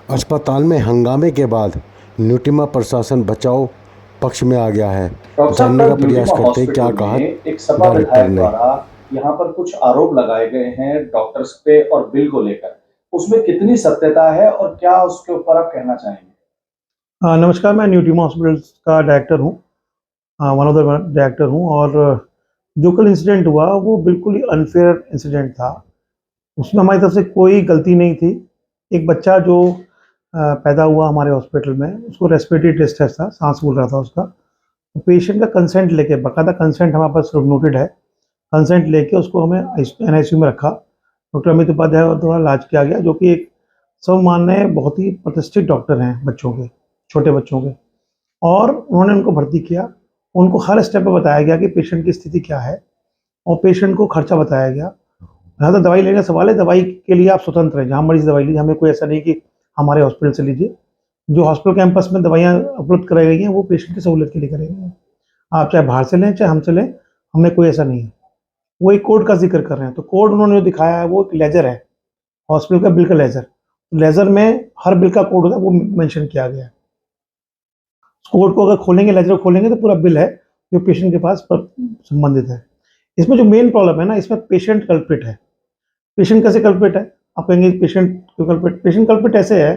अस्पताल में हंगामे के बाद न्यूट्रिमा प्रशासन बचाव पक्ष में आ गया है। डॉक्टर साहब, जानने कल का प्रयास न्यूट्रिमा करते हैं क्या हॉस्पिटल कहा में एक सपा डायरेक्टर विधायक ने। द्वारा यहाँ पर कुछ आरोप लगाए गए हैं डॉक्टर्स पे और बिल को लेकर। उसमें कितनी सत्यता है और क्या उसके ऊपर आप कहना चाहेंगे? नमस्कार, मैं न्यूट्रिमा हॉस्पिटल का डायरेक्टर हूँ, वन ऑफ द डायरेक्टर हूँ। और जो कल इंसिडेंट हुआ वो बिल्कुल ही अनफेयर इंसिडेंट था। उसमें हमारी तरफ से कोई गलती नहीं थी। एक बच्चा जो पैदा हुआ हमारे हॉस्पिटल में, उसको रेस्पिरेटरी डिस्ट्रेस था, सांस फूल रहा था उसका। तो पेशेंट का कंसेंट लेके, बाकायदा कंसेंट हमारे पास नोटेड है, कंसेंट लेके उसको हमें NICU में रखा। डॉक्टर अमित उपाध्याय द्वारा इलाज किया गया, जो कि एक सर्वमान्य बहुत ही प्रतिष्ठित डॉक्टर हैं बच्चों के, छोटे बच्चों के। और उन्होंने उनको भर्ती किया। उनको हर स्टेप पे बताया गया कि पेशेंट की स्थिति क्या है, और पेशेंट को खर्चा बताया गया। जहाँ तक दवाई लेने का सवाल है, दवाई के लिए आप स्वतंत्र हैं, जहाँ मर्जी दवाई लीजिए। हमें कोई ऐसा नहीं कि हमारे हॉस्पिटल से लीजिए। जो हॉस्पिटल कैंपस में दवाइयाँ उपलब्ध कराई गई हैं वो पेशेंट की सहूलियत के लिए कराई गई हैं। आप चाहे बाहर से लें चाहे हमसे लें, हमें कोई ऐसा नहीं है। वो एक कोड का जिक्र कर रहे हैं, तो कोड उन्होंने जो दिखाया है वो एक लेजर है, हॉस्पिटल का बिल का लेजर। लेजर में हर बिल का कोड होता है, वो मेंशन किया गया है। कोड को अगर खोलेंगे, लेजर खोलेंगे, तो पूरा बिल है जो पेशेंट के पास संबंधित है। इसमें जो मेन प्रॉब्लम है ना, इसमें पेशेंट कल्प्रिट है। पेशेंट कैसे कल्प्रिट है? आप कहेंगे पेशेंट क्यों कल्प्रिट? पेशेंट कल्प्रिट ऐसे है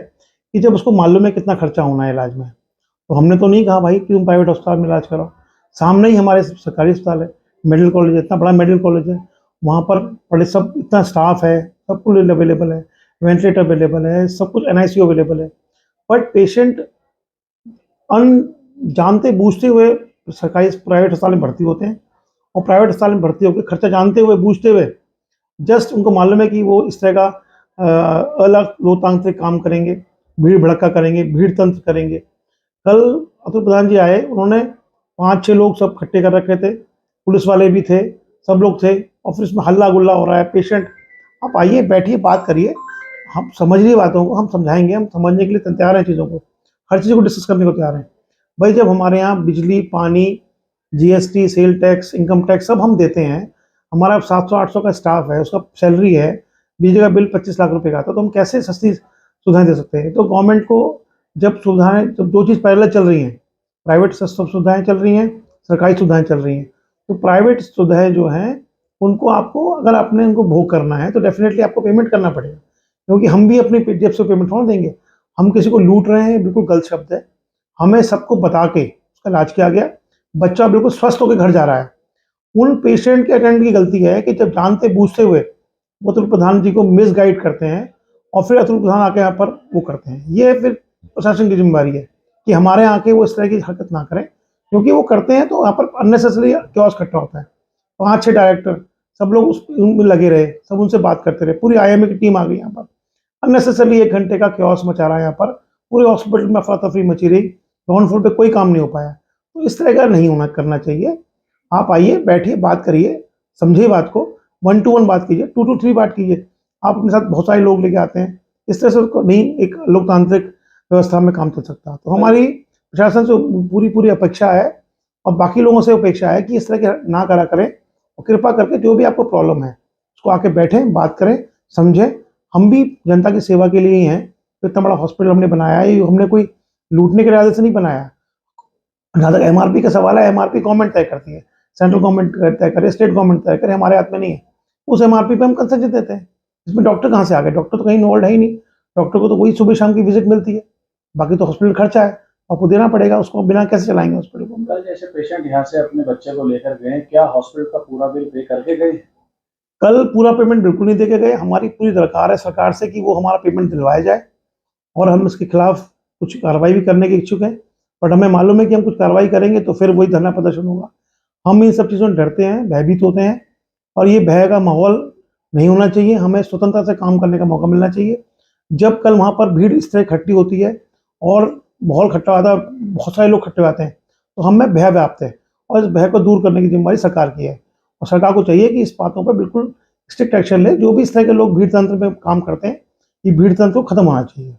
कि जब उसको मालूम है कितना खर्चा होना है इलाज में, तो हमने तो नहीं कहा भाई कि तुम प्राइवेट अस्पताल में इलाज कराओ। सामने ही हमारे सरकारी अस्पताल है, मेडिकल कॉलेज है, इतना बड़ा मेडिकल कॉलेज है। वहाँ पर बड़े सब, इतना स्टाफ है, सब कुछ अवेलेबल है, वेंटिलेटर अवेलेबल है, सब कुछ NICU अवेलेबल है। बट पेशेंट जानते बूझते हुए सरकारी प्राइवेट अस्पताल में भर्ती होते हैं, और प्राइवेट अस्पताल में भर्ती होकर खर्चा जानते हुए बूझते हुए, जस्ट उनको मालूम है कि वो इस तरह का अलग लोकतांत्रिक काम करेंगे, भीड़ भड़का करेंगे, भीड़ तंत्र करेंगे। कल अतुल प्रधान जी आए, उन्होंने 5-6 लोग सब इकट्ठे कर रखे थे, पुलिस वाले भी थे, सब लोग थे, और फिर इसमें हल्ला गुल्ला हो रहा है। पेशेंट, आप आइए, बैठिए, बात करिए, हम समझ रही बातों को, हम समझाएंगे, हम समझने के लिए तैयार हैं, चीज़ों को, हर चीज़ को डिस्कस करने को तैयार हैं। भाई, जब हमारे यहाँ बिजली, पानी, GST, sale tax, income tax सब हम देते हैं, हमारा 700-800 का स्टाफ है, उसका सैलरी है, बिजली का बिल 25 लाख रुपए का आता है, तो हम कैसे सस्ती सुविधाएं दे सकते हैं? तो गवर्नमेंट को जब सुविधाएं, जब दो चीज़ पैरेलल चल रही हैं, प्राइवेट सब सुविधाएं चल रही हैं, सरकारी सुविधाएं चल रही हैं, तो प्राइवेट सुविधाएं जो हैं उनको आपको, अगर आपने उनको भोग करना है तो डेफिनेटली आपको पेमेंट करना पड़ेगा, क्योंकि हम भी अपनी जेब से पेमेंट थोड़ा देंगे। हम किसी को लूट रहे हैं, बिल्कुल गलत शब्द है। हमें सबको बता के उसका इलाज किया गया, बच्चा बिल्कुल स्वस्थ होकर घर जा रहा है। उन पेशेंट के अटेंडेंट की गलती है कि जब जानते बूझते हुए वो अतुल प्रधान जी को मिसगाइड करते हैं, और फिर अतुल प्रधान आके यहाँ पर वो करते हैं। ये फिर प्रशासन की जिम्मेदारी है कि हमारे यहाँ के वो इस तरह की हरकत ना करें, क्योंकि वो करते हैं तो यहाँ पर अननेसेसरी क्योस इकट्ठा होता है। 5-6 डायरेक्टर सब लोग उनमें लगे रहे, सब उनसे बात करते रहे, पूरी IMA की टीम आ गई यहाँ पर, अननेसेसरली 1 घंटे का क्योस मचा रहा है यहाँ पर, पूरे हॉस्पिटल में अफरा तफरी मची रही, ग्राउंड फ्लोर पे कोई काम नहीं हो पाया। तो इस तरह का नहीं होना करना चाहिए। आप आइए, बैठिए, बात करिए, समझिए बात को, 1 to 1 बात कीजिए, 2 to 3 बात कीजिए। आप अपने साथ बहुत सारे लोग लेके आते हैं, इस तरह से उसको नहीं एक लोकतांत्रिक व्यवस्था में काम चल सकता। तो हमारी प्रशासन से पूरी अपेक्षा है, और बाकी लोगों से अपेक्षा है कि इस तरह के ना करा करें, और कृपा करके जो भी आपको प्रॉब्लम है उसको आके बैठें, बात करें, समझें। हम भी जनता की सेवा के लिए ही हैं। तो इतना बड़ा हॉस्पिटल हमने बनाया है, ये हमने कोई लूटने के इरादे से नहीं बनाया। जहाँ तक MRP का सवाल है, MRP गवर्नमेंट तय करती है, सेंट्रल गवर्नमेंट तय करे, स्टेट गवर्नमेंट तय करे, हमारे हाथ में नहीं है। उस MRP पे हम कंसेशन देते हैं। इसमें डॉक्टर कहाँ से आ गए? डॉक्टर तो कहीं इन्वॉल्व है ही नहीं। डॉक्टर को तो वही सुबह शाम की विजिट मिलती है, बाकी तो हॉस्पिटल खर्चा है, आपको देना पड़ेगा, उसको बिना कैसे चलाएंगे हॉस्पिटल को? कल जैसे पेशेंट यहाँ से अपने बच्चे को लेकर गए, क्या हॉस्पिटल का पूरा बिल पे करके गए? कल पूरा पेमेंट बिल्कुल नहीं देके गए। हमारी पूरी दरकार है सरकार से कि वो हमारा पेमेंट दिलवाया जाए, और हम इसके खिलाफ कुछ कार्रवाई भी करने के इच्छुक हैं। बट हमें मालूम है कि हम कुछ कार्रवाई करेंगे तो फिर वही धरना प्रदर्शन होगा। हम इन सब चीज़ों से डरते हैं, भयभीत होते हैं, और ये भय का माहौल नहीं होना चाहिए। हमें स्वतंत्रता से काम करने का मौका मिलना चाहिए। जब कल वहाँ पर भीड़ इस तरह इकट्ठी होती है और माहौल इकट्ठा आता है, बहुत सारे लोग इकट्ठे आते हैं, तो हमें भय व्याप्त है, और इस भय को दूर करने की जिम्मेदारी सरकार की है। और सरकार को चाहिए कि इस बातों पर बिल्कुल स्ट्रिक्ट एक्शन ले। जो भी इस तरह के लोग भीड़ तंत्र में काम करते हैं, ये भीड़ तंत्र को खत्म होना चाहिए।